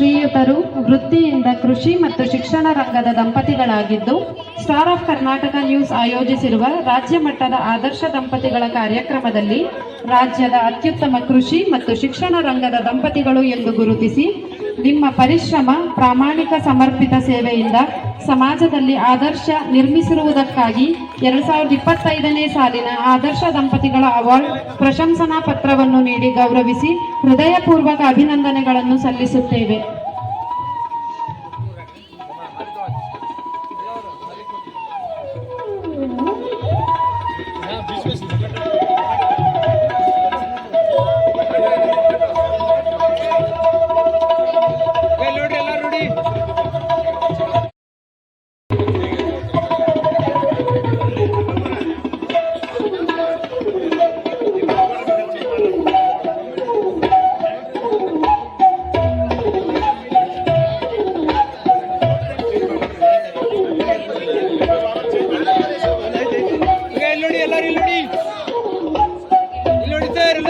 ಶ್ರೀಯುತರು ವೃತ್ತಿಯಿಂದ ಕೃಷಿ ಮತ್ತು ಶಿಕ್ಷಣ ರಂಗದ ದಂಪತಿಗಳಾಗಿದ್ದು, ಸ್ಟಾರ್ ಆಫ್ ಕರ್ನಾಟಕ ನ್ಯೂಸ್ ಆಯೋಜಿಸಿರುವ ರಾಜ್ಯ ಮಟ್ಟದ ಆದರ್ಶ ದಂಪತಿಗಳ ಕಾರ್ಯಕ್ರಮದಲ್ಲಿ ರಾಜ್ಯದ ಅತ್ಯುತ್ತಮ ಕೃಷಿ ಮತ್ತು ಶಿಕ್ಷಣ ರಂಗದ ದಂಪತಿಗಳು ಎಂದು ಗುರುತಿಸಿ, ನಿಮ್ಮ ಪರಿಶ್ರಮ, ಪ್ರಾಮಾಣಿಕ ಸಮರ್ಪಿತ ಸೇವೆಯಿಂದ ಸಮಾಜದಲ್ಲಿ ಆದರ್ಶ ನಿರ್ಮಿಸಿರುವುದಕ್ಕಾಗಿ 2025ನೇ ಸಾಲಿನ ಆದರ್ಶ ದಂಪತಿಗಳ ಅವಾರ್ಡ್ ಪ್ರಶಂಸನಾ ಪತ್ರವನ್ನು ನೀಡಿ ಗೌರವಿಸಿ ಹೃದಯಪೂರ್ವಕ ಅಭಿನಂದನೆಗಳನ್ನು ಸಲ್ಲಿಸುತ್ತೇವೆ. ಎಲ್ಲರೂ ಇಲ್ಲಿ ನೋಡಿ ಸರ್.